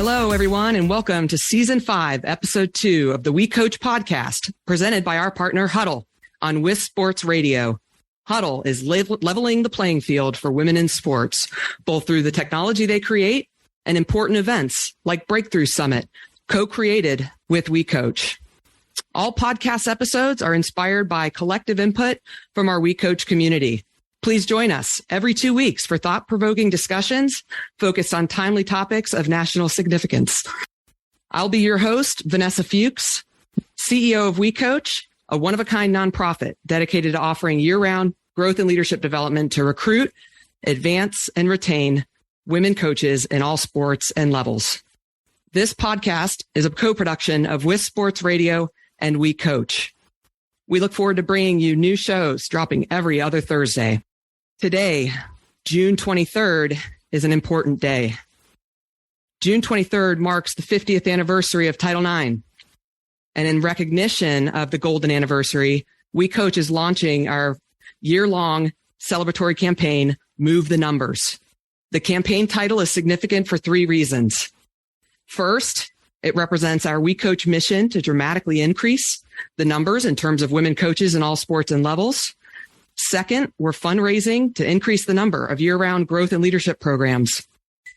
Hello, everyone, and welcome to Season 5, Episode 2 of the WeCOACH Podcast, presented by our partner Hudl on WIS Sports Radio. Hudl is leveling the playing field for women in sports, both through the technology they create and important events like Breakthrough Summit, co-created with WeCOACH. All podcast episodes are inspired by collective input from our WeCOACH community. Please join us every 2 weeks for thought-provoking discussions focused on timely topics of national significance. I'll be your host, Vanessa Fuchs, CEO of WeCOACH, a one-of-a-kind nonprofit dedicated to offering year-round growth and leadership development to recruit, advance, and retain women coaches in all sports and levels. This podcast is a co-production of WIS Sports Radio and WeCOACH. We look forward to bringing you new shows dropping every other Thursday. Today, June 23rd, is an important day. June 23rd marks the 50th anniversary of Title IX. And in recognition of the golden anniversary, WeCOACH is launching our year-long celebratory campaign, Move the Numbers. The campaign title is significant for 3 reasons. First, it represents our WeCOACH mission to dramatically increase the numbers in terms of women coaches in all sports and levels. Second, we're fundraising to increase the number of year-round growth and leadership programs.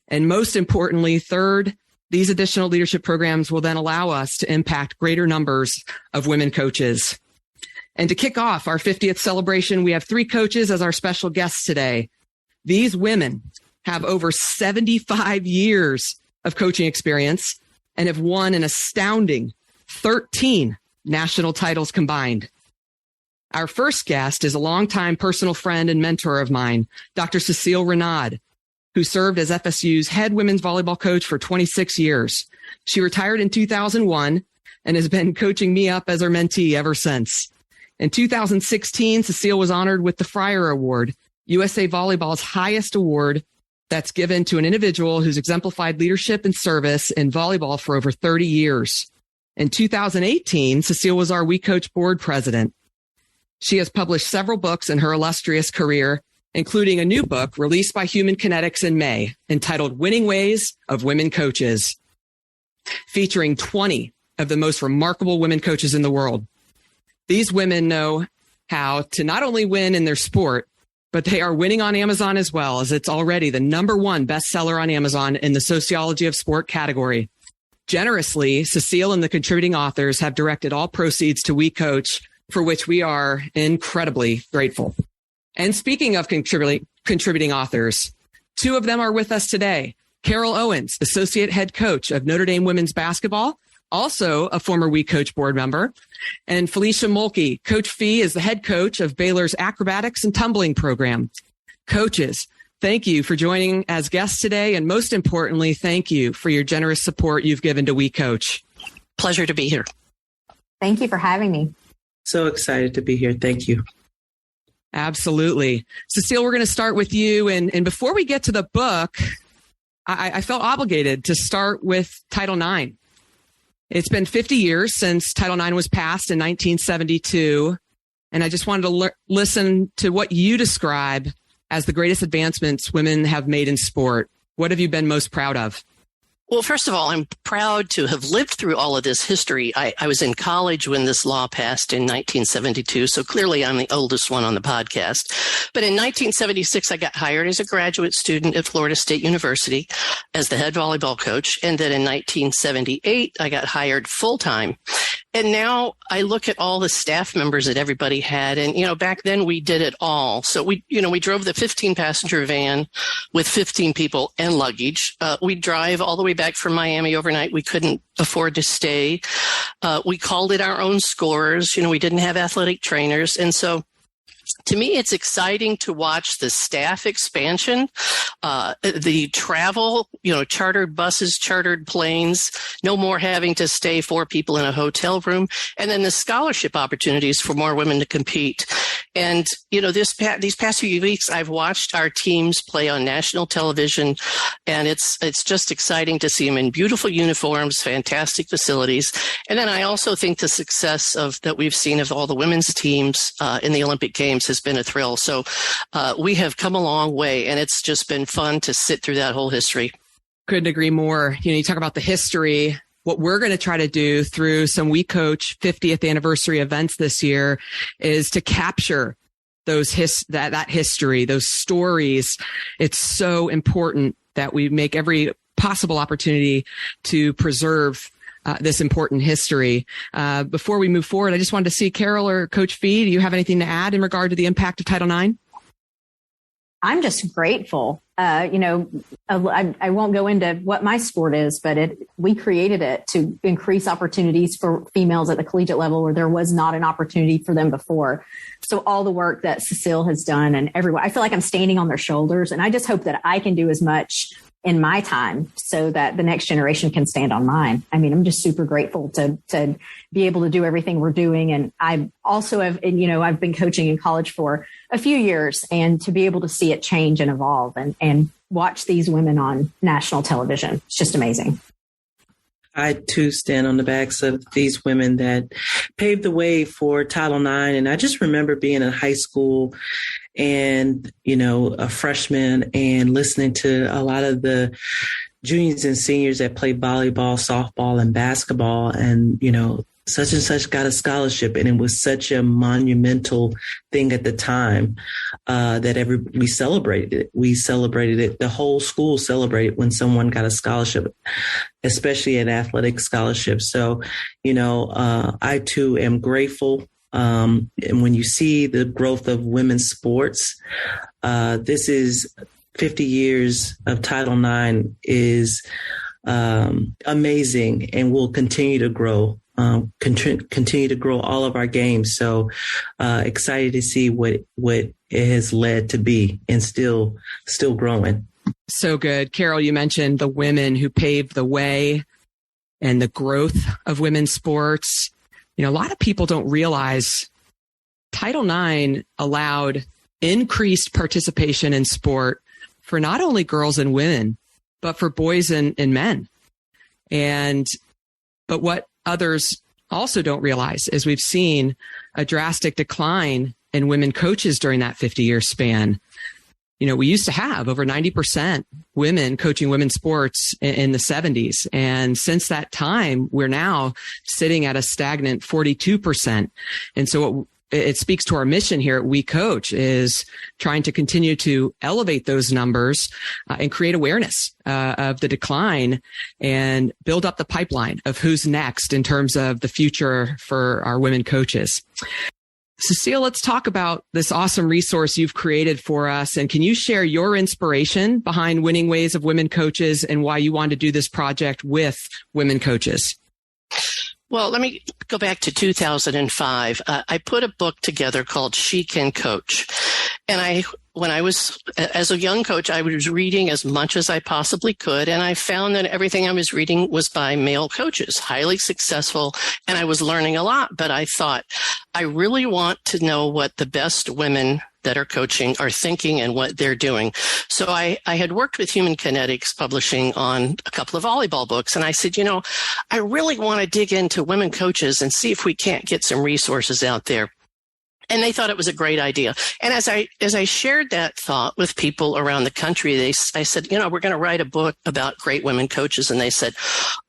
And most importantly, third, these additional leadership programs will then allow us to impact greater numbers of women coaches. And to kick off our 50th celebration, we have 3 coaches as our special guests today. These women have over 75 years of coaching experience and have won an astounding 13 national titles combined. Our first guest is a longtime personal friend and mentor of mine, Dr. Cecile Reynaud, who served as FSU's head women's volleyball coach for 26 years. She retired in 2001 and has been coaching me up as her mentee ever since. In 2016, Cecile was honored with the Fryer Award, USA Volleyball's highest award that's given to an individual who's exemplified leadership and service in volleyball for over 30 years. In 2018, Cecile was our WeCOACH Board President. She has published several books in her illustrious career, including a new book released by Human Kinetics in May entitled Winning Ways of Women Coaches, featuring 20 of the most remarkable women coaches in the world. These women know how to not only win in their sport, but they are winning on Amazon as well, as it's already the #1 bestseller on Amazon in the sociology of sport category. Generously, Cecile and the contributing authors have directed all proceeds to WeCOACH, for which we are incredibly grateful. And speaking of contributing authors, 2 of them are with us today. Carol Owens, Associate Head Coach of Notre Dame Women's Basketball, also a former WeCOACH board member, and Felecia Mulkey. Coach Fee is the head coach of Baylor's Acrobatics and Tumbling program. Coaches, thank you for joining as guests today, and most importantly, thank you for your generous support you've given to WeCOACH. Pleasure to be here. Thank you for having me. So excited to be here. Thank you. Absolutely. Cecile, we're going to start with you. And before we get to the book, I felt obligated to start with Title IX. It's been 50 years since Title IX was passed in 1972. And I just wanted to listen to what you describe as the greatest advancements women have made in sport. What have you been most proud of? Well, first of all, I'm proud to have lived through all of this history. I was in college when this law passed in 1972, so clearly I'm the oldest one on the podcast. But in 1976, I got hired as a graduate student at Florida State University as the head volleyball coach. And then in 1978, I got hired full-time. And now I look at all the staff members that everybody had. And, back then we did it all. So we drove the 15-passenger van with 15 people and luggage. We drive all the way back from Miami overnight. We couldn't afford to stay. We called it our own scorers. We didn't have athletic trainers. And so to me, it's exciting to watch the staff expansion, the travel, chartered buses, chartered planes, no more having to stay 4 people in a hotel room, and then the scholarship opportunities for more women to compete. And, these past few weeks, I've watched our teams play on national television, and it's just exciting to see them in beautiful uniforms, fantastic facilities. And then I also think the success that we've seen of all the women's teams in the Olympic Games has been a thrill. So we have come a long way, and it's just been fun to sit through that whole history. Couldn't agree more. You talk about the history. What we're going to try to do through some WeCOACH 50th anniversary events this year is to capture that history, those stories. It's so important that we make every possible opportunity to preserve this important history. Before we move forward, I just wanted to see Carol or Coach Fee, do you have anything to add in regard to the impact of Title IX? I'm just grateful. I won't go into what my sport is, but we created it to increase opportunities for females at the collegiate level where there was not an opportunity for them before. So all the work that Cecile has done and everyone, I feel like I'm standing on their shoulders, and I just hope that I can do as much in my time so that the next generation can stand on mine. I mean, I'm just super grateful to be able to do everything we're doing. And I also have, I've been coaching in college for a few years, and to be able to see it change and evolve and watch these women on national television. It's just amazing. I too stand on the backs of these women that paved the way for Title IX. And I just remember being in high school and, a freshman, and listening to a lot of the juniors and seniors that played volleyball, softball, and basketball. And, such and such got a scholarship. And it was such a monumental thing at the time that we celebrated it. We celebrated it. The whole school celebrated when someone got a scholarship, especially an athletic scholarship. So, I too am grateful. And when you see the growth of women's sports, this is 50 years of Title IX is amazing, and will continue to grow. Continue to grow all of our games. So excited to see what it has led to be, and still growing. So good. Carol, you mentioned the women who paved the way and the growth of women's sports. A lot of people don't realize Title IX allowed increased participation in sport for not only girls and women, but for boys and men. But what others also don't realize is we've seen a drastic decline in women coaches during that 50-year span. We used to have over 90% women coaching women's sports in the 70s. And since that time, we're now sitting at a stagnant 42%. And so it speaks to our mission here at WeCOACH is trying to continue to elevate those numbers and create awareness of the decline and build up the pipeline of who's next in terms of the future for our women coaches. Cecile, let's talk about this awesome resource you've created for us. And can you share your inspiration behind Winning Ways of Women Coaches and why you wanted to do this project with women coaches? Well, let me go back to 2005. I put a book together called She Can Coach. And when I was, as a young coach, I was reading as much as I possibly could. And I found that everything I was reading was by male coaches, highly successful. And I was learning a lot. But I thought, I really want to know what the best women that are coaching are thinking and what they're doing. So I had worked with Human Kinetics Publishing on a couple of volleyball books. And I said, I really want to dig into women coaches and see if we can't get some resources out there. And they thought it was a great idea. And as I shared that thought with people around the country, I said, we're going to write a book about great women coaches. And they said,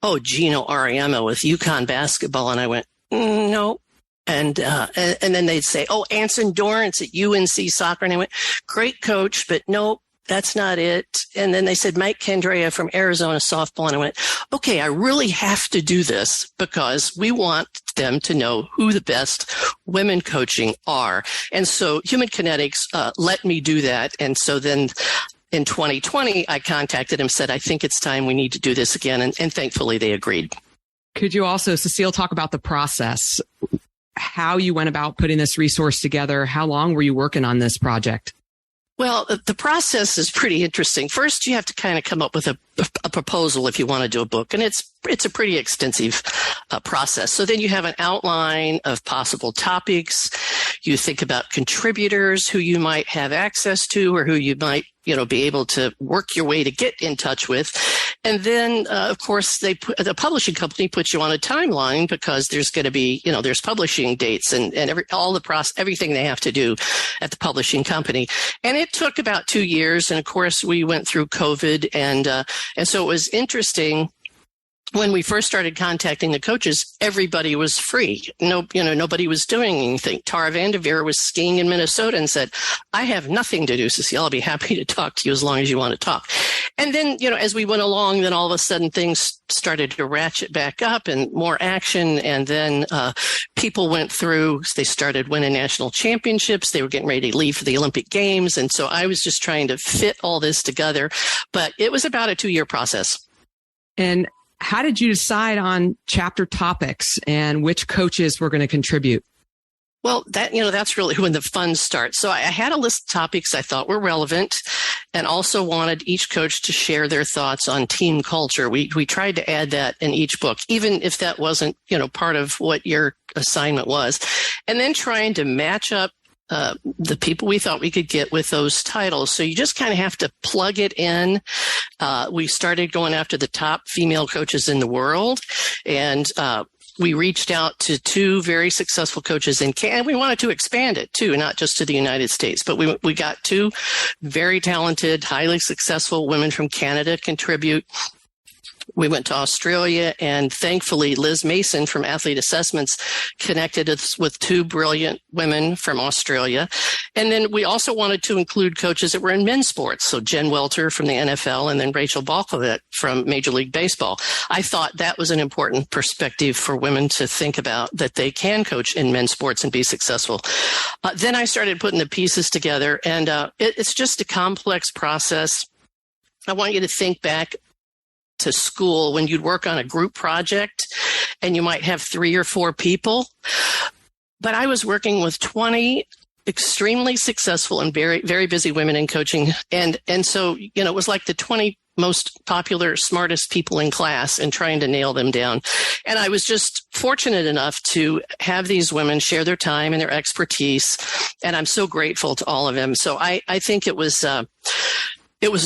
oh, Gino Ariema with UConn basketball. And I went, no. And then they'd say, oh, Anson Dorrance at UNC soccer. And I went, great coach, but nope, that's not it. And then they said, Mike Kendrea from Arizona softball. And I went, okay, I really have to do this because we want them to know who the best women coaching are. And so Human Kinetics let me do that. And so then in 2020, I contacted him, said, I think it's time we need to do this again. And thankfully they agreed. Could you also, Cecile, talk about the process? How you went about putting this resource together? How long were you working on this project? Well, the process is pretty interesting. First, you have to kind of come up with a proposal if you want to do a book, and it's a pretty extensive process. So then you have an outline of possible topics. You think about contributors who you might have access to or who you might, be able to work your way to get in touch with. And then, of course, the publishing company puts you on a timeline because there's going to be, there's publishing dates and everything they have to do at the publishing company. And it took about 2 years. And of course, we went through COVID. And so it was interesting. When we first started contacting the coaches, everybody was free. Nobody was doing anything. Tara Vanderveer was skiing in Minnesota and said, I have nothing to do, Cecile. I'll be happy to talk to you as long as you want to talk. And then, as we went along, then all of a sudden things started to ratchet back up and more action. And then people went through, they started winning national championships. They were getting ready to leave for the Olympic Games. And so I was just trying to fit all this together. But it was about a 2-year process. And how did you decide on chapter topics and which coaches were going to contribute? Well, that's really when the fun starts. So I had a list of topics I thought were relevant and also wanted each coach to share their thoughts on team culture. We tried to add that in each book, even if that wasn't, part of what your assignment was. And then trying to match up the people we thought we could get with those titles. So you just kind of have to plug it in. We started going after the top female coaches in the world, and we reached out to 2 very successful coaches in Canada. And we wanted to expand it too, not just to the United States, but we got 2 very talented, highly successful women from Canada contribute. We went to Australia, and thankfully Liz Mason from Athlete Assessments connected us with 2 brilliant women from Australia. And then we also wanted to include coaches that were in men's sports. So Jen Welter from the NFL and then Rachel Balkovec from Major League Baseball. I thought that was an important perspective for women to think about, that they can coach in men's sports and be successful. Then I started putting the pieces together, and it's just a complex process. I want you to think back to school when you'd work on a group project and you might have 3 or 4 people. But I was working with 20 extremely successful and very, very busy women in coaching. And so, it was like the 20 most popular, smartest people in class and trying to nail them down. And I was just fortunate enough to have these women share their time and their expertise. And I'm so grateful to all of them. So I think it was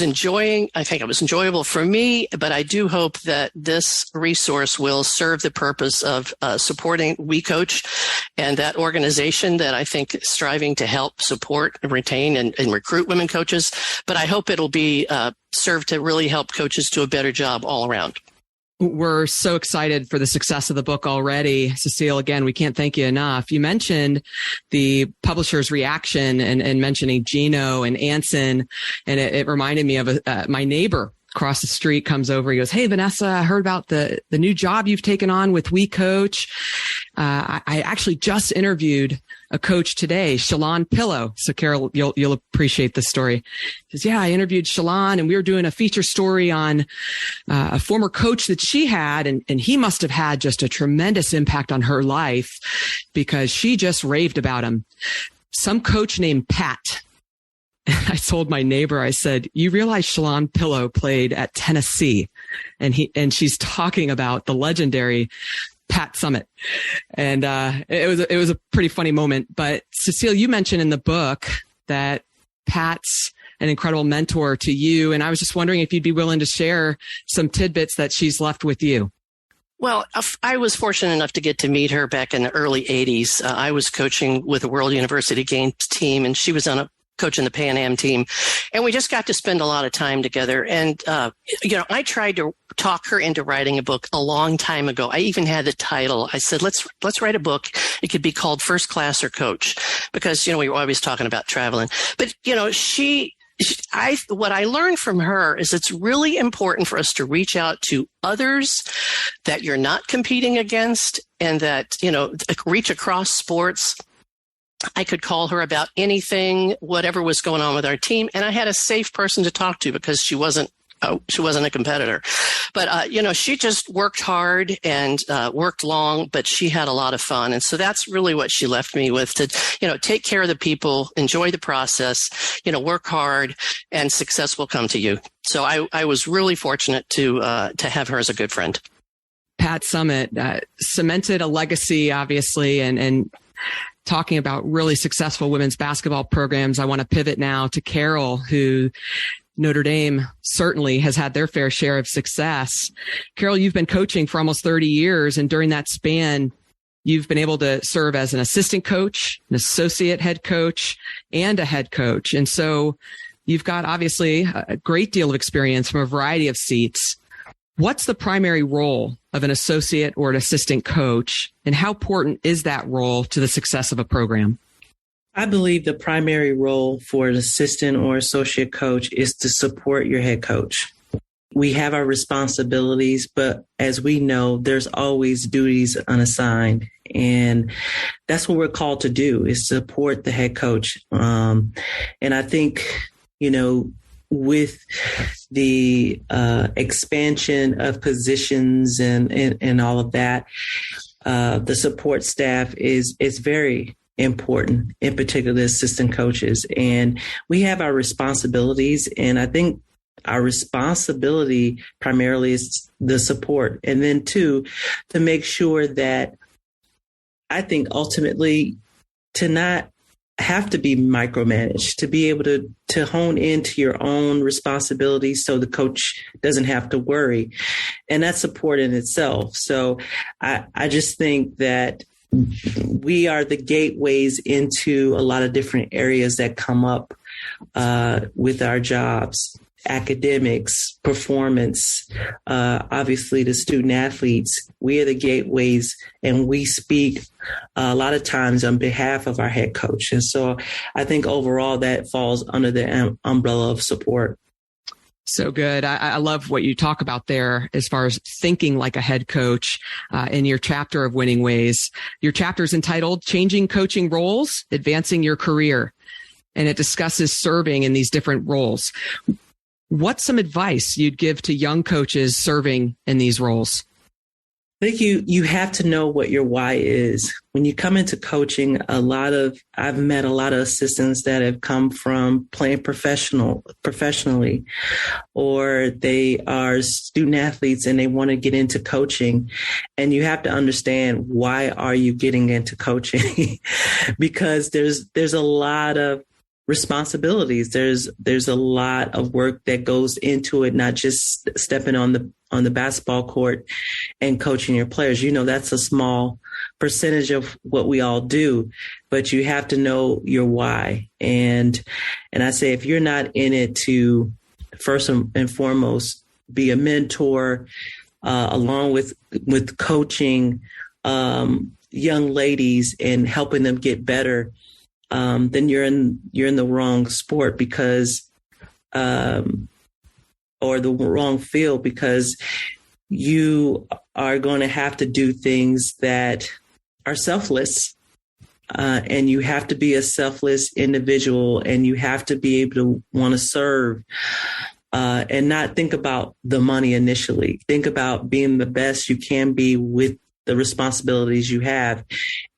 enjoyable for me, but I do hope that this resource will serve the purpose of supporting WeCOACH and that organization that I think is striving to help support and retain and recruit women coaches. But I hope it'll be serve to really help coaches do a better job all around. We're so excited for the success of the book already. Cecile, again, we can't thank you enough. You mentioned the publisher's reaction and mentioning Gino and Anson, and it reminded me of my neighbor across the street comes over. He goes, "Hey, Vanessa, I heard about the new job you've taken on with WeCOACH. I actually just interviewed a coach today, Shalon Pillow." So Carol, you'll appreciate this story. He says, "Yeah, I interviewed Shalon and we were doing a feature story on a former coach that she had. And he must have had just a tremendous impact on her life because she just raved about him. Some coach named Pat." And I told my neighbor, I said, "You realize Shalon Pillow played at Tennessee?" And she's talking about the legendary Pat Summitt. And it was a pretty funny moment. But Cecile, you mentioned in the book that Pat's an incredible mentor to you. And I was just wondering if you'd be willing to share some tidbits that she's left with you. Well, I was fortunate enough to get to meet her back in the early 80s. I was coaching with a World University Games team, and she was coaching the Pan Am team. And we just got to spend a lot of time together. And, I tried to talk her into writing a book a long time ago. I even had the title. I said, let's write a book. It could be called First Class or Coach, because, we were always talking about traveling. But, what I learned from her is it's really important for us to reach out to others that you're not competing against and that, reach across sports. I could call her about anything, whatever was going on with our team. And I had a safe person to talk to because she wasn't a competitor. But, she just worked hard and worked long, but she had a lot of fun. And so that's really what she left me with, to, take care of the people, enjoy the process, work hard, and success will come to you. So I was really fortunate to have her as a good friend. Pat Summitt cemented a legacy, obviously, and talking about really successful women's basketball programs. I want to pivot now to Carol, who Notre Dame certainly has had their fair share of success. Carol, you've been coaching for almost 30 years, and during that span, you've been able to serve as an assistant coach, an associate head coach, and a head coach. And so you've got obviously a great deal of experience from a variety of seats. What's the primary role of an associate or an assistant coach, and how important is that role to the success of a program? I believe the primary role for an assistant or associate coach is to support your head coach. We have our responsibilities, but as we know, there's always duties unassigned. And that's what we're called to do, is support the head coach. And I think, with the expansion of positions and all of that, the support staff is very important, in particular the assistant coaches. And we have our responsibilities, and I think our responsibility primarily is the support. And then two, to make sure that, I think ultimately, to not have to be micromanaged, to be able to hone into your own responsibilities so the coach doesn't have to worry. And that's support in itself. So I just think that we are the gateways into a lot of different areas that come up with our jobs. Academics, performance, obviously the student athletes. We are the gateways, and we speak a lot of times on behalf of our head coach. And so I think overall that falls under the umbrella of support. So good. I love what you talk about there as far as thinking like a head coach in your chapter of Winning Ways. Your chapter is entitled Changing Coaching Roles, Advancing Your Career, and it discusses serving in these different roles. What's some advice you'd give to young coaches serving in these roles? I think you have to know what your why is. When you come into coaching, I've met a lot of assistants that have come from playing professionally, or they are student athletes and they want to get into coaching. And you have to understand, why are you getting into coaching? Because there's a lot of responsibilities. There's a lot of work that goes into it, not just stepping on the basketball court and coaching your players. That's a small percentage of what we all do, but you have to know your why. And I say, if you're not in it to first and foremost be a mentor, along with coaching young ladies and helping them get better, then you're in the wrong sport or the wrong field, because you are going to have to do things that are selfless, and you have to be a selfless individual, and you have to be able to want to serve, and not think about the money initially. Think about being the best you can be with the responsibilities you have,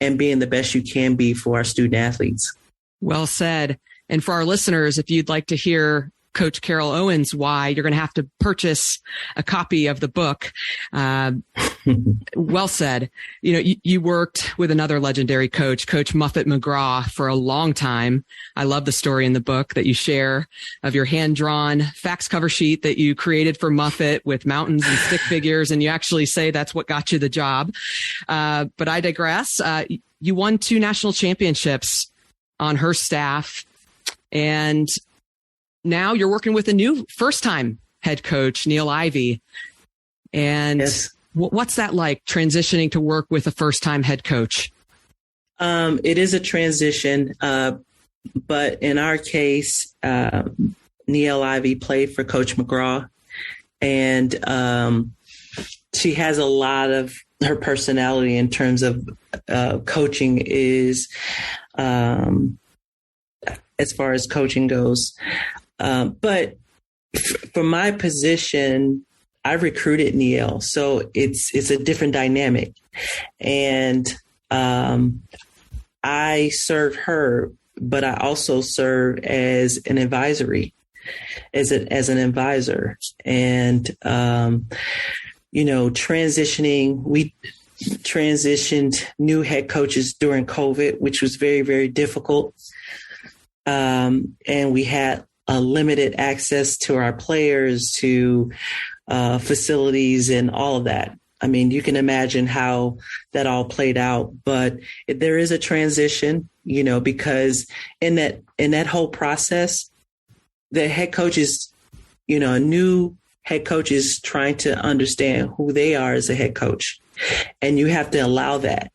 and being the best you can be for our student athletes. Well said. And for our listeners, if you'd like to hear Coach Carol Owens why, you're going to have to purchase a copy of the book. Well said. You worked with another legendary coach, Coach Muffet McGraw, for a long time. I love the story in the book that you share of your hand-drawn fax cover sheet that you created for Muffet with mountains and stick figures, and you actually say that's what got you the job. But I digress. You won 2 national championships on her staff, and now you're working with a new first-time head coach, Neil Ivey. And yes. What's that like, transitioning to work with a first-time head coach? It is a transition, but in our case, Neil Ivey played for Coach McGraw, and she has a lot of her personality in terms of coaching is, as far as coaching goes. But for my position, I recruited Neil, so it's a different dynamic, and I serve her, but I also serve as an advisory, as an advisor, and we transitioned new head coaches during COVID, which was very, very difficult, and we had limited access to our players, to facilities and all of that. I mean, you can imagine how that all played out, but there is a transition, because in that whole process, the head coach is, a new head coach is trying to understand who they are as a head coach. And you have to allow that.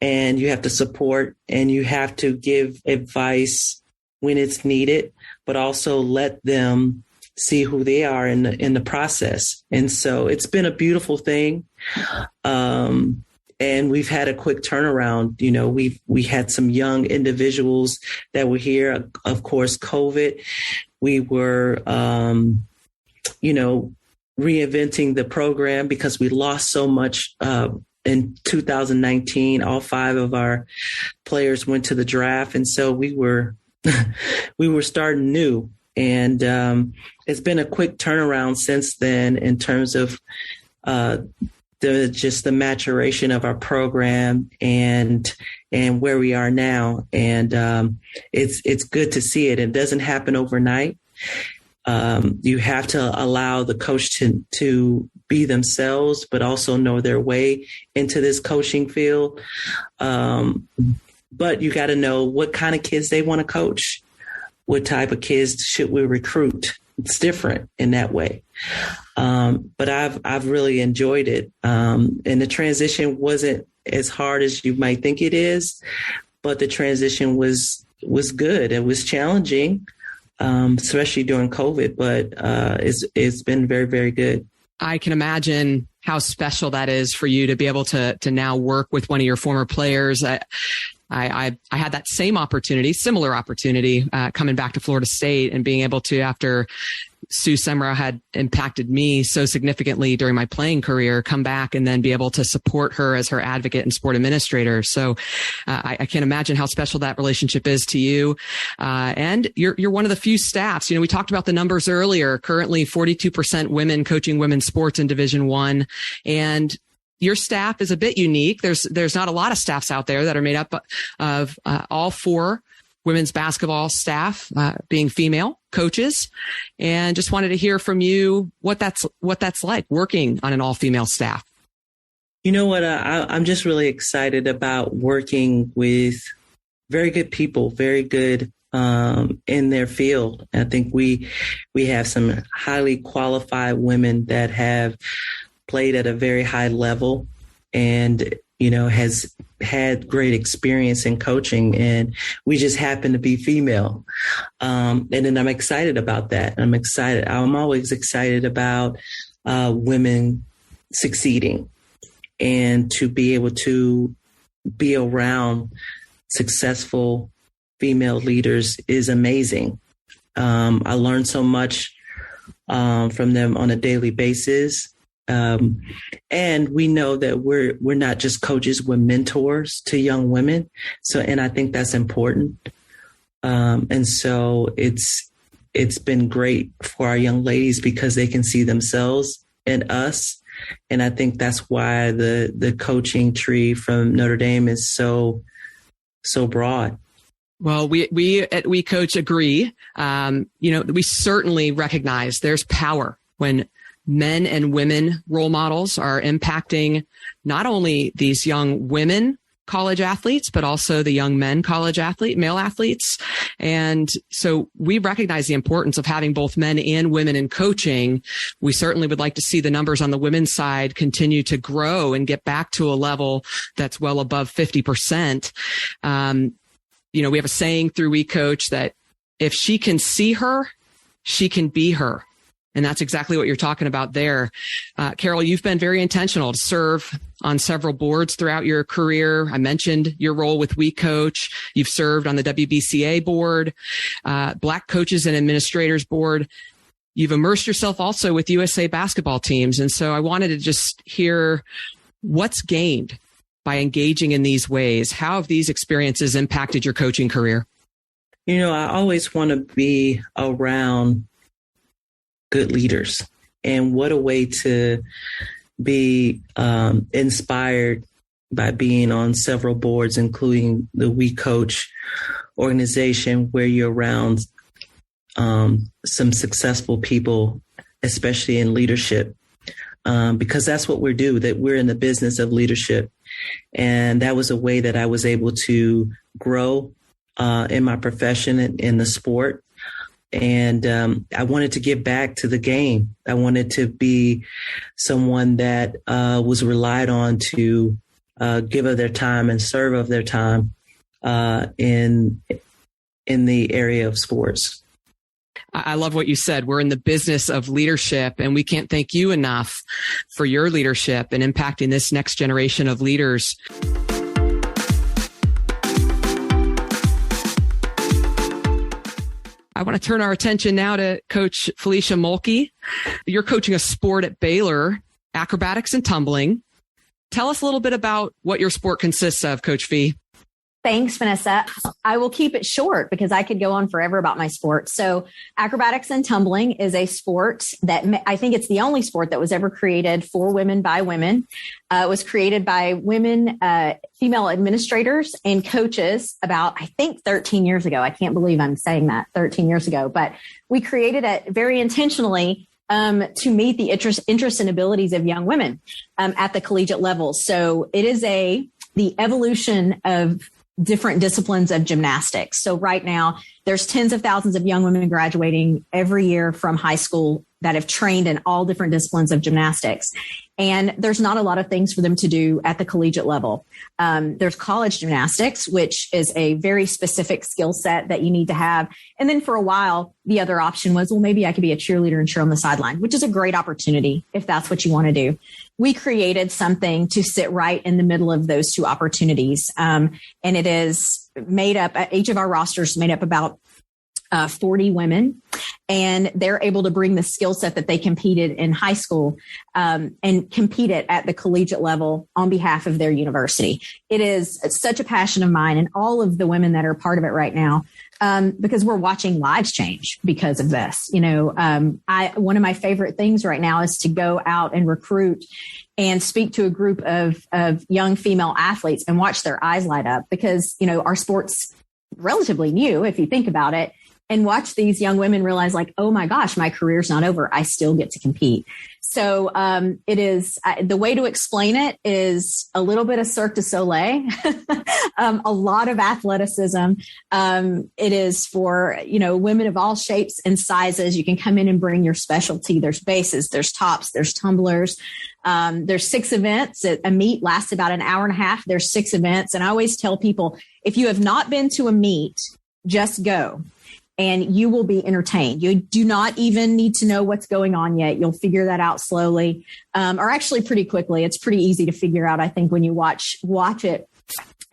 And you have to support and you have to give advice when it's needed, but also let them see who they are in the process. And so it's been a beautiful thing. And we've had a quick turnaround. We had some young individuals that were here. Of course, COVID, we were, reinventing the program because we lost so much in 2019. All 5 of our players went to the draft. And so we were starting new. And it's been a quick turnaround since then in terms of the maturation of our program and where we are now. And it's good to see it. It doesn't happen overnight. You have to allow the coach to be themselves, but also know their way into this coaching field. But you got to know what kind of kids they want to coach. What type of kids should we recruit? It's different in that way. But I've really enjoyed it. And the transition wasn't as hard as you might think it is, but the transition was good. It was challenging, especially during COVID, but it's been very, very good. I can imagine how special that is for you to be able to now work with one of your former players. I had that similar opportunity, coming back to Florida State and being able to, after Sue Semrau had impacted me so significantly during my playing career, come back and then be able to support her as her advocate and sport administrator. So I can't imagine how special that relationship is to you. And you're one of the few staffs. We talked about the numbers earlier. Currently, 42% women coaching women's sports in Division I, and your staff is a bit unique. There's not a lot of staffs out there that are made up of all 4 women's basketball staff being female coaches, and just wanted to hear from you what that's like working on an all-female staff. You know what? I'm just really excited about working with very good people, very good in their field. I think we have some highly qualified women that have played at a very high level and, has had great experience in coaching, and we just happen to be female. And then I'm excited about that. I'm always excited about women succeeding, and to be able to be around successful female leaders is amazing. I learn so much from them on a daily basis. And we know that we're not just coaches, we're mentors to young women. And I think that's important. And so it's been great for our young ladies because they can see themselves in us. And I think that's why the coaching tree from Notre Dame is so broad. Well, we at WeCOACH agree. We certainly recognize there's power when men and women role models are impacting not only these young women college athletes, but also the young men male athletes. And so we recognize the importance of having both men and women in coaching. We certainly would like to see the numbers on the women's side continue to grow and get back to a level that's well above 50%. We have a saying through WeCOACH that if she can see her, she can be her. And that's exactly what you're talking about there. Carol, you've been very intentional to serve on several boards throughout your career. I mentioned your role with WeCOACH. You've served on the WBCA board, Black Coaches and Administrators Board. You've immersed yourself also with USA basketball teams. And so I wanted to just hear what's gained by engaging in these ways. How have these experiences impacted your coaching career? I always want to be around good leaders, and what a way to be inspired by being on several boards, including the WeCOACH organization, where you're around some successful people, especially in leadership, because that's what that we're in the business of leadership. And that was a way that I was able to grow in my profession and in the sport. And I wanted to give back to the game. I wanted to be someone that was relied on to give of their time and serve of their time in the area of sports. I love what you said. We're in the business of leadership, and we can't thank you enough for your leadership and impacting this next generation of leaders. I want to turn our attention now to Coach Felecia Mulkey. You're coaching a sport at Baylor, acrobatics and tumbling. Tell us a little bit about what your sport consists of, Coach Fee. Thanks, Vanessa. I will keep it short because I could go on forever about my sport. So acrobatics and tumbling is a sport that I think it's the only sport that was ever created for women by women. It was created by women, female administrators and coaches about, I think, 13 years ago. I can't believe I'm saying that, 13 years ago. But we created it very intentionally to meet the interests and abilities of young women at the collegiate level. So it is the evolution of different disciplines of gymnastics. So right now, there's tens of thousands of young women graduating every year from high school that have trained in all different disciplines of gymnastics. And there's not a lot of things for them to do at the collegiate level. There's college gymnastics, which is a very specific skill set that you need to have. And then for a while, the other option was, well, maybe I could be a cheerleader and cheer on the sideline, which is a great opportunity if that's what you want to do. We created something to sit right in the middle of those two opportunities. And it is made up, each of our rosters is made up about 40 women, and they're able to bring the skill set that they competed in high school and compete it at the collegiate level on behalf of their university. It is such a passion of mine and all of the women that are part of it right now, because we're watching lives change because of this. You know, one of my favorite things right now is to go out and recruit and speak to a group of young female athletes and watch their eyes light up because, you know, our sport's relatively new, if you think about it. And watch these young women realize like, oh my gosh, my career's not over. I still get to compete. So it is the way to explain it is a little bit of Cirque du Soleil, a lot of athleticism. It is for, you know, women of all shapes and sizes. You can come in and bring your specialty. There's bases, there's tops, there's tumblers. There's 6 events. A meet lasts about an hour and a half. There's 6 events. And I always tell people, if you have not been to a meet, just go. And you will be entertained. You do not even need to know what's going on yet. You'll figure that out slowly, or actually pretty quickly. It's pretty easy to figure out, I think, when you watch it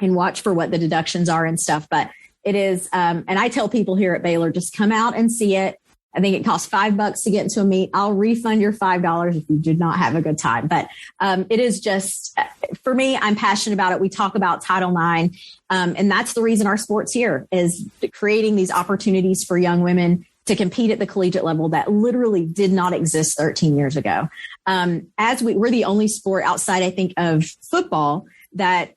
and watch for what the deductions are and stuff. But it is, and I tell people here at Baylor, just come out and see it. I think it costs $5 to get into a meet. I'll refund your $5 if you did not have a good time. But it is just, for me, I'm passionate about it. We talk about Title IX. And that's the reason our sport's here is creating these opportunities for young women to compete at the collegiate level that literally did not exist 13 years ago. We're the only sport outside, I think, of football that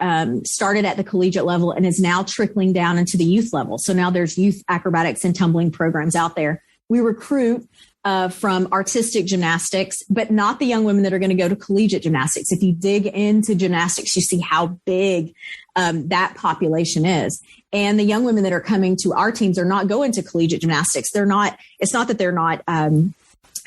started at the collegiate level and is now trickling down into the youth level. So now there's youth acrobatics and tumbling programs out there. We recruit from artistic gymnastics, but not the young women that are going to go to collegiate gymnastics. If you dig into gymnastics, you see how big that population is. And the young women that are coming to our teams are not going to collegiate gymnastics. It's not that they're not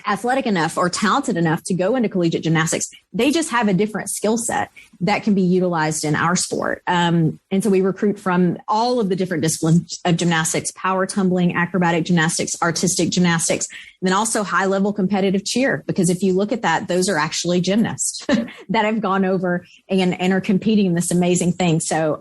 athletic enough or talented enough to go into collegiate gymnastics. They just have a different skill set that can be utilized in our sport. And so we recruit from all of the different disciplines of gymnastics, power tumbling, acrobatic gymnastics, artistic gymnastics, and then also high level competitive cheer. Because if you look at that, those are actually gymnasts that have gone over and are competing in this amazing thing. So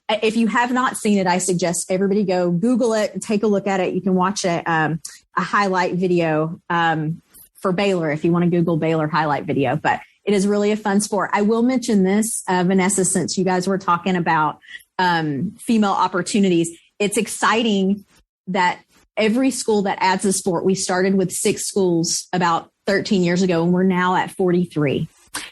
if you have not seen it, I suggest everybody go Google it and take a look at it. You can watch a highlight video for Baylor if you want to Google Baylor highlight video. But it is really a fun sport. I will mention this, Vanessa, since you guys were talking about female opportunities. It's exciting that every school that adds a sport, we started with 6 schools about 13 years ago, and we're now at 43.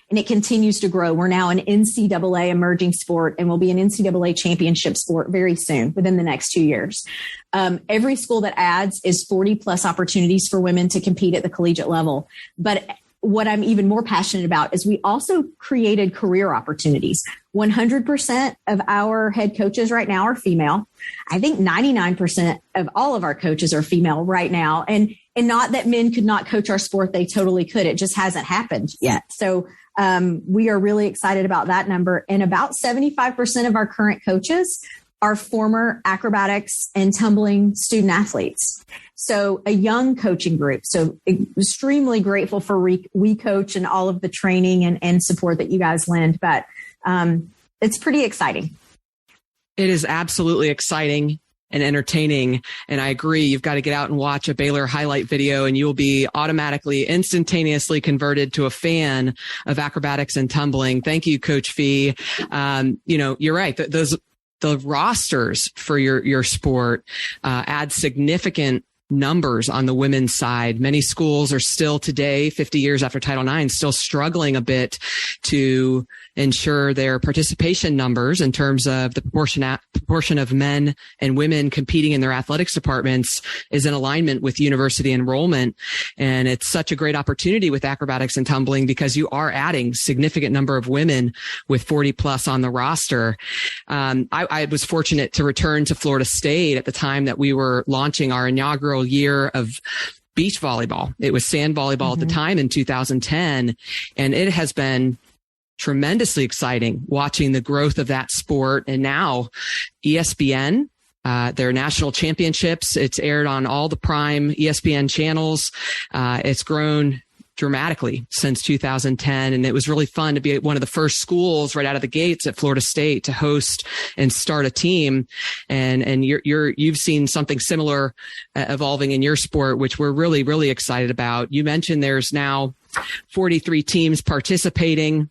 And it continues to grow. We're now an NCAA emerging sport and will be an NCAA championship sport very soon, within the next 2 years. Every school that adds is 40 plus opportunities for women to compete at the collegiate level. But what I'm even more passionate about is we also created career opportunities. 100% of our head coaches right now are female. I think 99% of all of our coaches are female right now. And not that men could not coach our sport. They totally could. It just hasn't happened yet. So we are really excited about that number. And about 75% of our current coaches are former acrobatics and tumbling student athletes. So a young coaching group. So extremely grateful for WeCOACH and all of the training and support that you guys lend. But it's pretty exciting. It is absolutely exciting and entertaining. And I agree, you've got to get out and watch a Baylor highlight video and you will be automatically, instantaneously converted to a fan of acrobatics and tumbling. Thank you, Coach Fee. You're right. The rosters for your sport add significant numbers on the women's side. Many schools are still today, 50 years after Title IX, still struggling a bit to ensure their participation numbers in terms of the proportion of men and women competing in their athletics departments is in alignment with university enrollment. And it's such a great opportunity with acrobatics and tumbling because you are adding significant number of women with 40 plus on the roster. I was fortunate to return to Florida State at the time that we were launching our inaugural year of beach volleyball. It was sand volleyball at the time in 2010. And it has been tremendously exciting watching the growth of that sport. And now ESPN, their national championships, it's aired on all the prime ESPN channels. It's grown dramatically since 2010. And it was really fun to be one of the first schools right out of the gates at Florida State to host and start a team. And you've seen something similar evolving in your sport, which we're really, really excited about. You mentioned there's now 43 teams participating.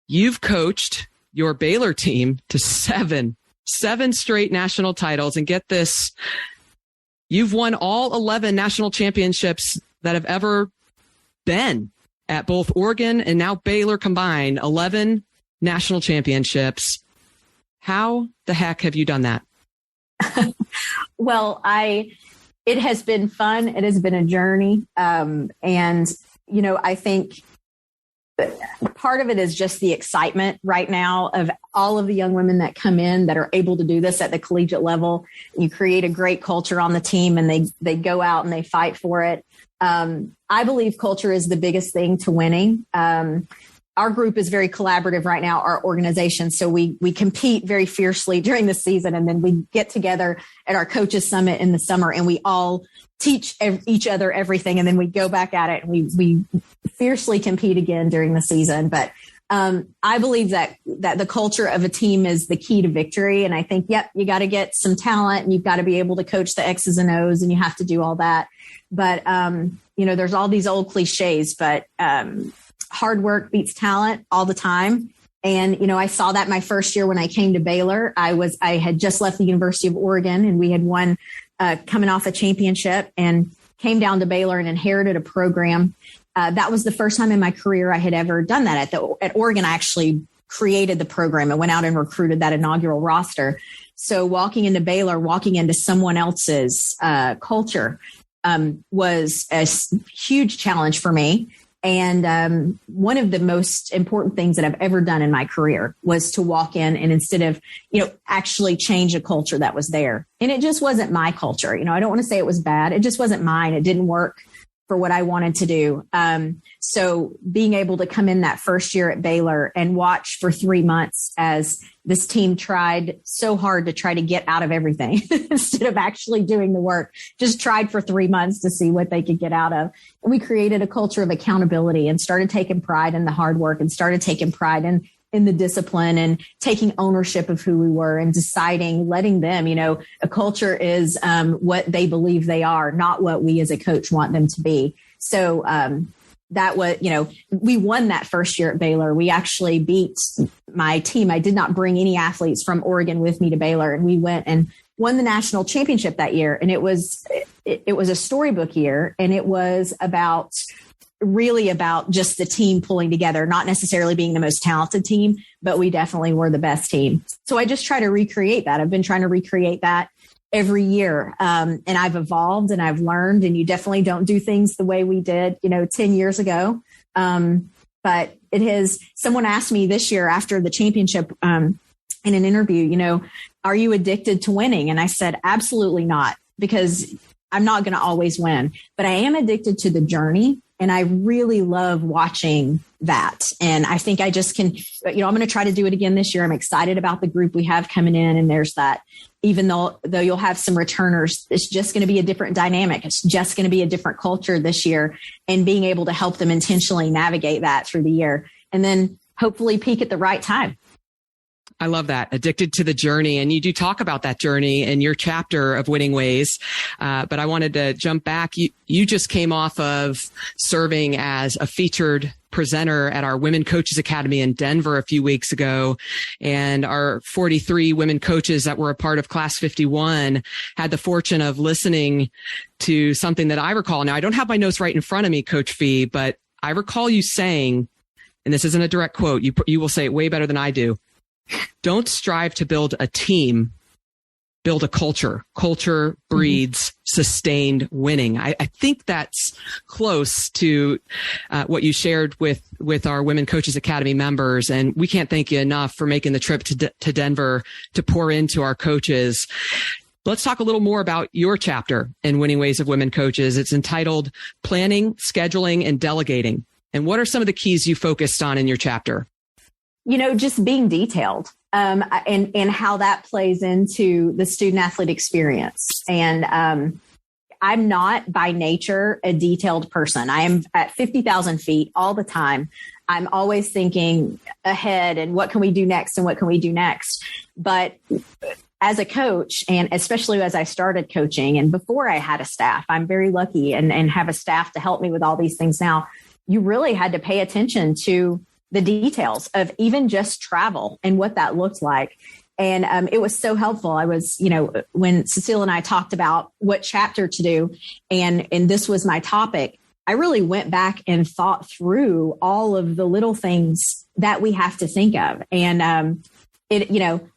You've coached your Baylor team to seven straight national titles. And get this, you've won all 11 national championships that have ever been at both Oregon and now Baylor combined. 11 national championships. How the heck have you done that? Well, it has been fun. It has been a journey. And, I think part of it is just the excitement right now of all of the young women that come in that are able to do this at the collegiate level. You create a great culture on the team and they go out and they fight for it. I believe culture is the biggest thing to winning. Our group is very collaborative right now, our organization. So we compete very fiercely during the season. And then we get together at our coaches summit in the summer and we all teach each other everything. And then we go back at it and we fiercely compete again during the season. But I believe that the culture of a team is the key to victory. And I think, you got to get some talent and you've got to be able to coach the X's and O's and you have to do all that. But, there's all these old cliches, but hard work beats talent all the time. And, I saw that my first year when I came to Baylor. I had just left the University of Oregon and we had won coming off a championship and came down to Baylor and inherited a program. That was the first time in my career I had ever done that. At Oregon, I actually created the program and went out and recruited that inaugural roster. So walking into Baylor, walking into someone else's culture was a huge challenge for me. And one of the most important things that I've ever done in my career was to walk in and instead of, actually change a culture that was there. And it just wasn't my culture. I don't want to say it was bad. It just wasn't mine. It didn't work for what I wanted to do. So being able to come in that first year at Baylor and watch for 3 months as this team tried so hard to try to get out of everything instead of actually doing the work, just tried for 3 months to see what they could get out of. And we created a culture of accountability and started taking pride in the hard work and started taking pride in the discipline and taking ownership of who we were and deciding, letting them, a culture is what they believe they are, not what we as a coach want them to be. So that was, we won that first year at Baylor. We actually beat my team. I did not bring any athletes from Oregon with me to Baylor, and we went and won the national championship that year. And it was a storybook year, and it was about really about just the team pulling together, not necessarily being the most talented team, but we definitely were the best team. So I just try to recreate that. I've been trying to recreate that every year. And I've evolved and I've learned, and you definitely don't do things the way we did, 10 years ago. But it has, someone asked me this year after the championship, in an interview, are you addicted to winning? And I said, absolutely not, because I'm not going to always win, but I am addicted to the journey. And I really love watching that. And I think I just can, I'm going to try to do it again this year. I'm excited about the group we have coming in. And there's that, even though you'll have some returners, it's just going to be a different dynamic. It's just going to be a different culture this year, and being able to help them intentionally navigate that through the year, and then hopefully peak at the right time. I love that. Addicted to the journey. And you do talk about that journey in your chapter of Winning Ways. But I wanted to jump back. You just came off of serving as a featured presenter at our Women Coaches Academy in Denver a few weeks ago. And our 43 women coaches that were a part of Class 51 had the fortune of listening to something that I recall. Now, I don't have my notes right in front of me, Coach Fee, but I recall you saying, and this isn't a direct quote, you will say it way better than I do, don't strive to build a team, build a culture. Culture breeds sustained winning. I think that's close to what you shared with our Women Coaches Academy members. And we can't thank you enough for making the trip to Denver to pour into our coaches. Let's talk a little more about your chapter in Winning Ways of Women Coaches. It's entitled Planning, Scheduling, and Delegating. And what are some of the keys you focused on in your chapter? Just being detailed, and how that plays into the student athlete experience. And I'm not by nature a detailed person. I am at 50,000 feet all the time. I'm always thinking ahead and what can we do next and what can we do next? But as a coach, and especially as I started coaching and before I had a staff, I'm very lucky and have a staff to help me with all these things now. You really had to pay attention to the details of even just travel and what that looked like. And it was so helpful. I was, when Cecile and I talked about what chapter to do, and this was my topic, I really went back and thought through all of the little things that we have to think of. And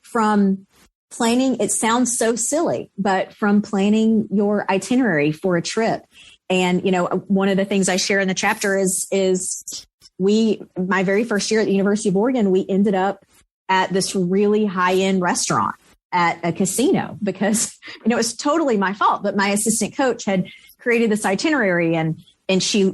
from planning, it sounds so silly, but from planning your itinerary for a trip. And, one of the things I share in the chapter is my very first year at the University of Oregon, we ended up at this really high-end restaurant at a casino because, it was totally my fault. But my assistant coach had created this itinerary and she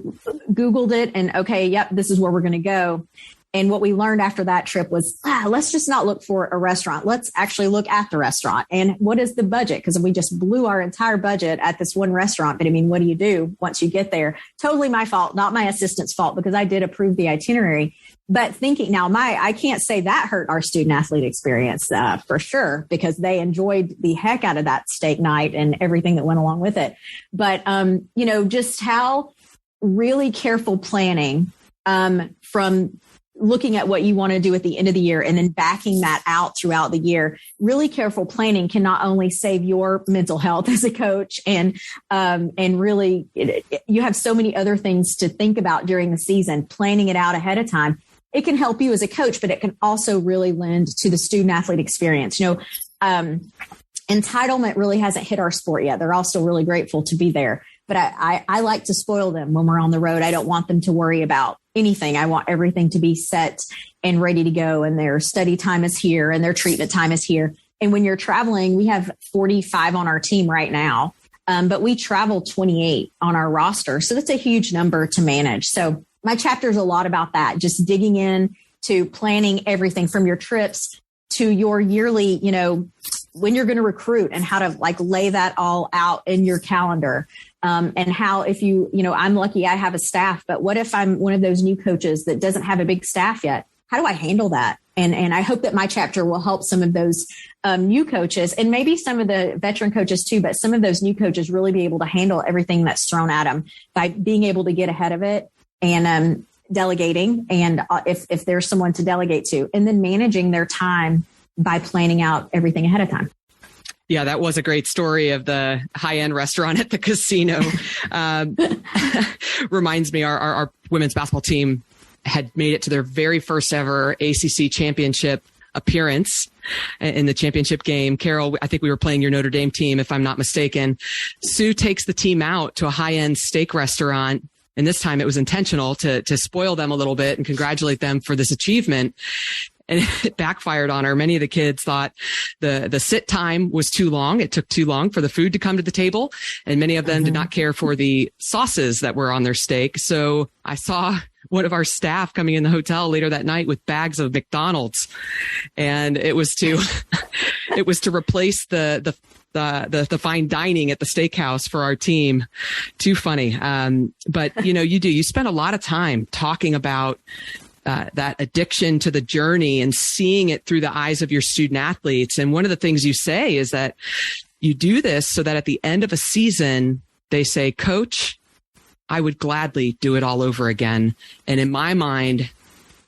Googled it and, okay, yep, this is where we're going to go. And what we learned after that trip was, let's just not look for a restaurant. Let's actually look at the restaurant. And what is the budget? Because we just blew our entire budget at this one restaurant. But what do you do once you get there? Totally my fault, not my assistant's fault, because I did approve the itinerary. But thinking now, I can't say that hurt our student athlete experience for sure, because they enjoyed the heck out of that steak night and everything that went along with it. But, just how really careful planning from looking at what you want to do at the end of the year and then backing that out throughout the year. Really careful planning can not only save your mental health as a coach and really you have so many other things to think about during the season. Planning it out ahead of time, it can help you as a coach, but it can also really lend to the student athlete experience. Entitlement really hasn't hit our sport yet. They're all still really grateful to be there. But I like to spoil them when we're on the road. I don't want them to worry about anything. I want everything to be set and ready to go. And their study time is here and their treatment time is here. And when you're traveling, we have 45 on our team right now, but we travel 28 on our roster. So that's a huge number to manage. So my chapter is a lot about that, just digging in to planning everything from your trips to your yearly, when you're going to recruit and how to lay that all out in your calendar. And how if I'm lucky I have a staff, but what if I'm one of those new coaches that doesn't have a big staff yet? How do I handle that? And I hope that my chapter will help some of those new coaches and maybe some of the veteran coaches too, but some of those new coaches really be able to handle everything that's thrown at them by being able to get ahead of it and delegating. And if there's someone to delegate to, and then managing their time by planning out everything ahead of time. Yeah, that was a great story of the high-end restaurant at the casino. Reminds me, our women's basketball team had made it to their very first ever ACC championship appearance in the championship game. Carol, I think we were playing your Notre Dame team, if I'm not mistaken. Sue takes the team out to a high-end steak restaurant. And this time it was intentional to spoil them a little bit and congratulate them for this achievement. And it backfired on her. Many of the kids thought the sit time was too long. It took too long for the food to come to the table. And many of them did not care for the sauces that were on their steak. So I saw one of our staff coming in the hotel later that night with bags of McDonald's. And it was to replace the fine dining at the steakhouse for our team. Too funny. But you spend a lot of time talking about that addiction to the journey and seeing it through the eyes of your student athletes. And one of the things you say is that you do this so that at the end of a season, they say, Coach, I would gladly do it all over again. And in my mind,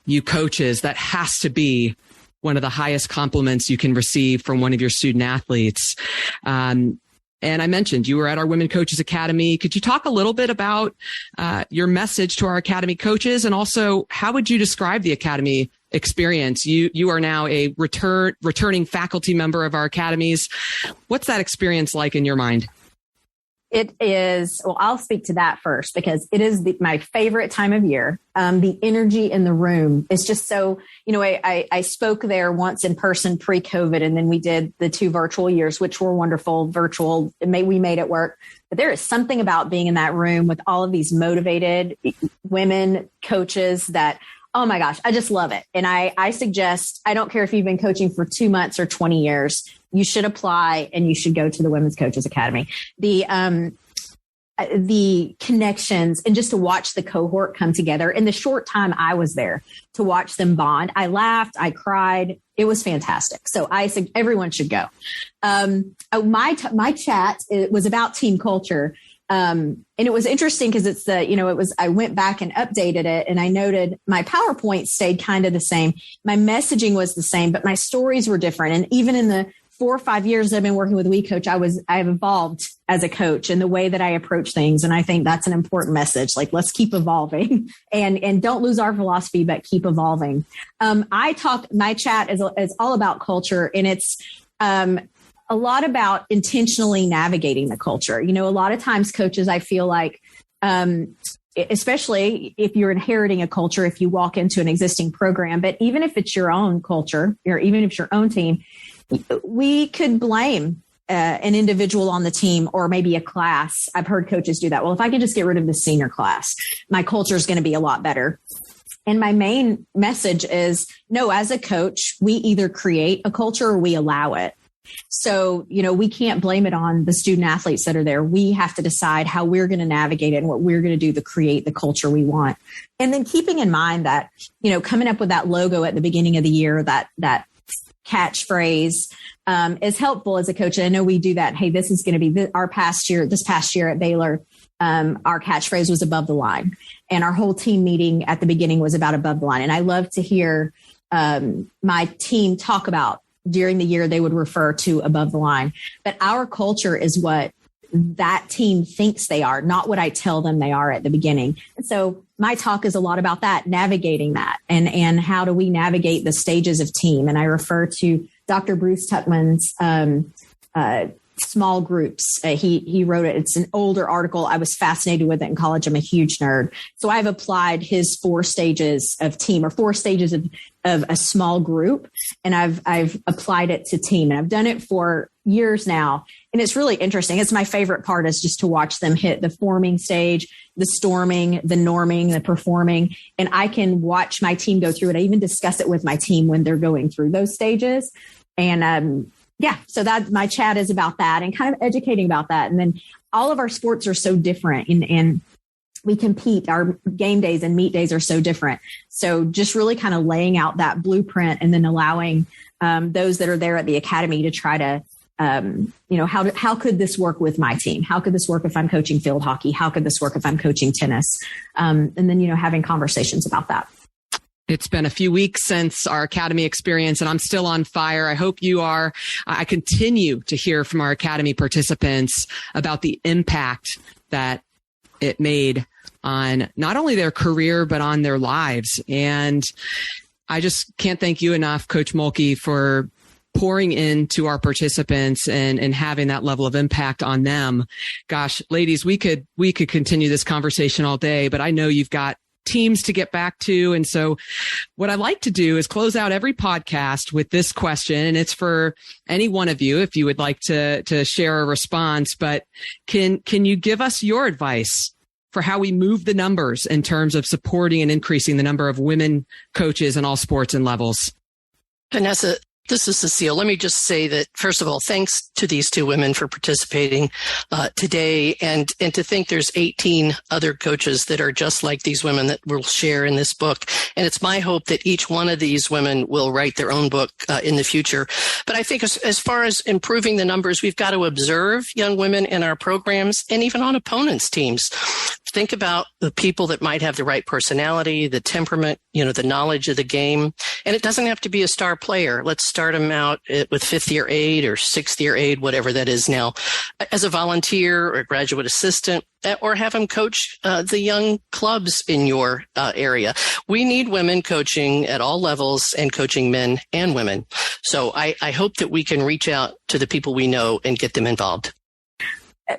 you coaches, that has to be one of the highest compliments you can receive from one of your student athletes. And I mentioned you were at our Women Coaches Academy. Could you talk a little bit about your message to our Academy coaches? And also, how would you describe the Academy experience? You are now a returning faculty member of our academies. What's that experience like in your mind? It is, well, I'll speak to that first because it is my favorite time of year. The energy in the room is just so, I spoke there once in person pre-COVID, and then we did the 2 virtual years, which were wonderful virtual. We made it work. But there is something about being in that room with all of these motivated women coaches that, oh my gosh, I just love it. And I suggest, I don't care if you've been coaching for 2 months or 20 years, you should apply and you should go to the Women's Coaches Academy. The connections and just to watch the cohort come together in the short time I was there, to watch them bond. I laughed, I cried. It was fantastic. So I said everyone should go. My chat, it was about team culture. And it was interesting because I went back and updated it, and I noted my PowerPoint stayed kind of the same. My messaging was the same, but my stories were different. And even in the 4 or 5 years I've been working with WeCOACH, I've evolved as a coach in the way that I approach things. And I think that's an important message. Like, let's keep evolving and don't lose our philosophy, but keep evolving. My chat is all about culture, and it's, a lot about intentionally navigating the culture. A lot of times coaches, I feel like, especially if you're inheriting a culture, if you walk into an existing program, but even if it's your own culture or even if it's your own team, we could blame an individual on the team or maybe a class. I've heard coaches do that. Well, if I could just get rid of the senior class, my culture is going to be a lot better. And my main message is, no, as a coach, we either create a culture or we allow it. So, we can't blame it on the student athletes that are there. We have to decide how we're going to navigate it and what we're going to do to create the culture we want. And then keeping in mind that, coming up with that logo at the beginning of the year, that catchphrase is helpful as a coach. And I know we do that. Hey, this is going to be this past year at Baylor. Our catchphrase was above the line, and our whole team meeting at the beginning was about above the line. And I love to hear my team talk about during the year, they would refer to above the line. But our culture is what that team thinks they are, not what I tell them they are at the beginning. And so my talk is a lot about that, navigating that, and how do we navigate the stages of team. And I refer to Dr. Bruce Tuckman's small groups. He wrote it. It's an older article. I was fascinated with it in college. I'm a huge nerd. So I've applied his 4 stages of team, or 4 stages of a small group. And I've applied it to team, and I've done it for years now. And it's really interesting. It's my favorite part, is just to watch them hit the forming stage, the storming, the norming, the performing. And I can watch my team go through it. I even discuss it with my team when they're going through those stages. And, so that my chat is about that and kind of educating about that. And then all of our sports are so different, and we compete. Our game days and meet days are so different. So just really kind of laying out that blueprint, and then allowing those that are there at the academy to try to, how could this work with my team? How could this work if I'm coaching field hockey? How could this work if I'm coaching tennis? And then, having conversations about that. It's been a few weeks since our Academy experience, and I'm still on fire. I hope you are. I continue to hear from our Academy participants about the impact that it made on not only their career, but on their lives. And I just can't thank you enough, Coach Mulkey, for pouring into our participants and having that level of impact on them. Gosh, ladies, we could continue this conversation all day, but I know you've got teams to get back to. And so what I like to do is close out every podcast with this question. And it's for any one of you, if you would like to share a response, but can you give us your advice for how we move the numbers in terms of supporting and increasing the number of women coaches in all sports and levels? Vanessa, this is Cecile. Let me just say that, first of all, thanks to these two women for participating today, and to think there's 18 other coaches that are just like these women that we'll share in this book. And it's my hope that each one of these women will write their own book in the future. But I think as far as improving the numbers, we've got to observe young women in our programs and even on opponents' teams. Think about the people that might have the right personality, the temperament, the knowledge of the game. And it doesn't have to be a star player. Let's start them out with fifth year aid or sixth year aid, whatever that is now, as a volunteer or a graduate assistant, or have them coach the young clubs in your area. We need women coaching at all levels and coaching men and women. So I hope that we can reach out to the people we know and get them involved.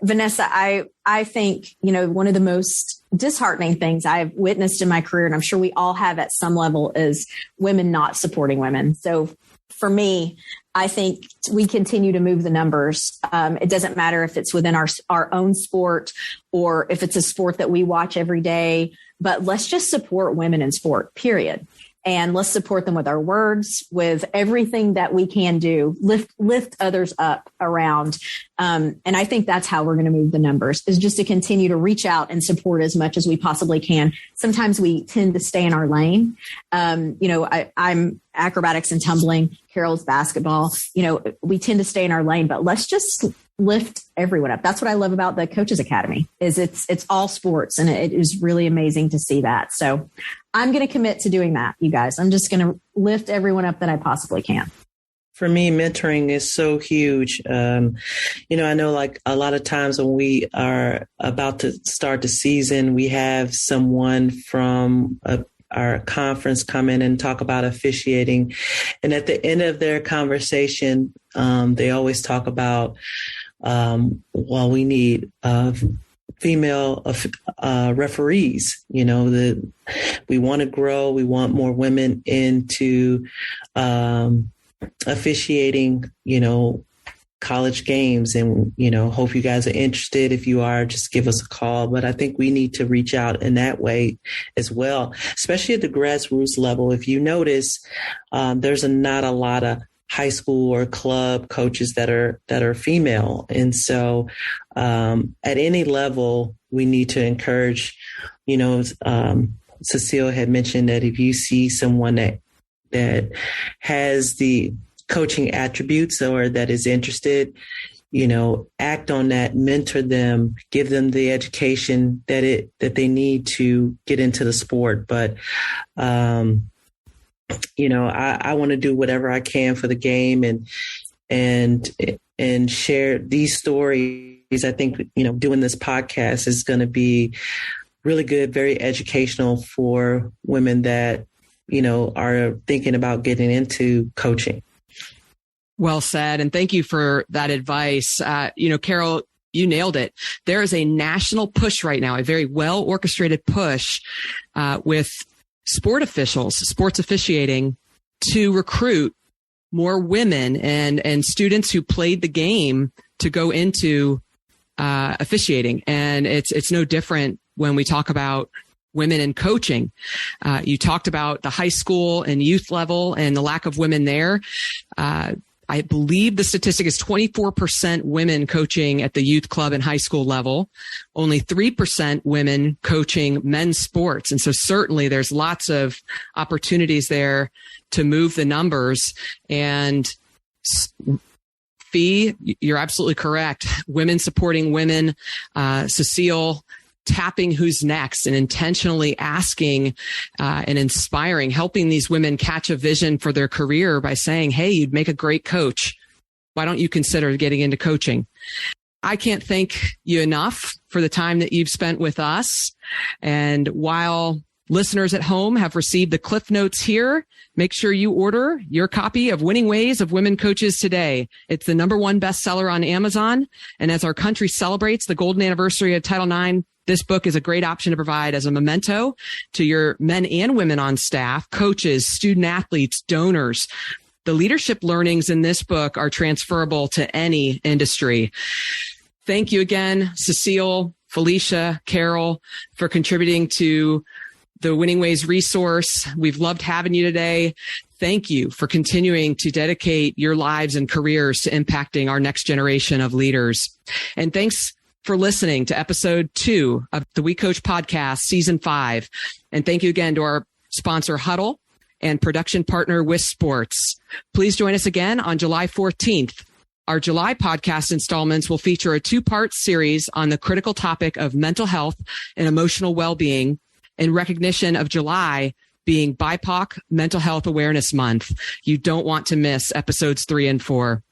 Vanessa, I think, one of the most disheartening things I've witnessed in my career, and I'm sure we all have at some level, is women not supporting women. So for me, I think we continue to move the numbers. It doesn't matter if it's within our own sport or if it's a sport that we watch every day, but let's just support women in sport, period. And let's support them with our words, with everything that we can do, lift others up around. And I think that's how we're going to move the numbers, is just to continue to reach out and support as much as we possibly can. Sometimes we tend to stay in our lane. I'm acrobatics and tumbling, Carol's basketball. We tend to stay in our lane, but let's just lift everyone up. That's what I love about the Coaches Academy, is it's all sports, and it is really amazing to see that. So I'm going to commit to doing that, you guys. I'm just going to lift everyone up that I possibly can. For me, mentoring is so huge. I know like a lot of times when we are about to start the season, we have someone from our conference come in and talk about officiating. And at the end of their conversation, they always talk about, we need female referees. We want to grow. We want more women into officiating, college games, and, hope you guys are interested. If you are, just give us a call. But I think we need to reach out in that way as well, especially at the grassroots level. If you notice, there's not a lot of high school or club coaches that are female. And so at any level, we need to encourage, Cecile had mentioned that if you see someone that has the coaching attributes or that is interested, act on that, mentor them, give them the education that they need to get into the sport. But, I want to do whatever I can for the game and share these stories. I think, doing this podcast is going to be really good, very educational for women that, are thinking about getting into coaching. Well said. And thank you for that advice. Carol, you nailed it. There is a national push right now, a very well orchestrated push with sport officials, sports officiating, to recruit more women and students who played the game to go into officiating. And it's no different when we talk about women in coaching. You talked about the high school and youth level and the lack of women there. I believe the statistic is 24% women coaching at the youth club and high school level, only 3% women coaching men's sports. And so certainly there's lots of opportunities there to move the numbers. And Fee, you're absolutely correct. Women supporting women. Cecile, tapping who's next and intentionally asking and inspiring, helping these women catch a vision for their career by saying, hey, you'd make a great coach. Why don't you consider getting into coaching? I can't thank you enough for the time that you've spent with us. And while listeners at home have received the Cliff Notes here, make sure you order your copy of Winning Ways of Women Coaches today. It's the #1 bestseller on Amazon. And as our country celebrates the golden anniversary of Title IX, this book is a great option to provide as a memento to your men and women on staff, coaches, student athletes, donors. The leadership learnings in this book are transferable to any industry. Thank you again, Cecile, Felecia, Carol, for contributing to the Winning Ways resource. We've loved having you today. Thank you for continuing to dedicate your lives and careers to impacting our next generation of leaders. And thanks for listening to episode 2 of the WeCOACH Podcast, season 5. And thank you again to our sponsor, Hudl, and production partner, WIS Sports. Please join us again on July 14th. Our July podcast installments will feature a 2-part series on the critical topic of mental health and emotional well-being in recognition of July being BIPOC Mental Health Awareness Month. You don't want to miss episodes 3 and 4.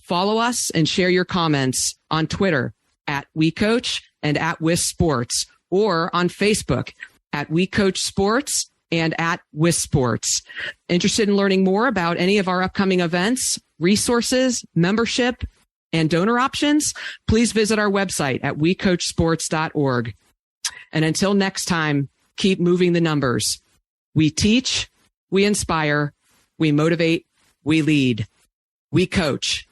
Follow us and share your comments on Twitter at WeCOACH and at WIS Sports, or on Facebook at WeCOACH Sports and at WIS Sports. Interested in learning more about any of our upcoming events, resources, membership, and donor options? Please visit our website at wecoachsports.org. And until next time, keep moving the numbers. We teach, we inspire, we motivate, we lead. We coach.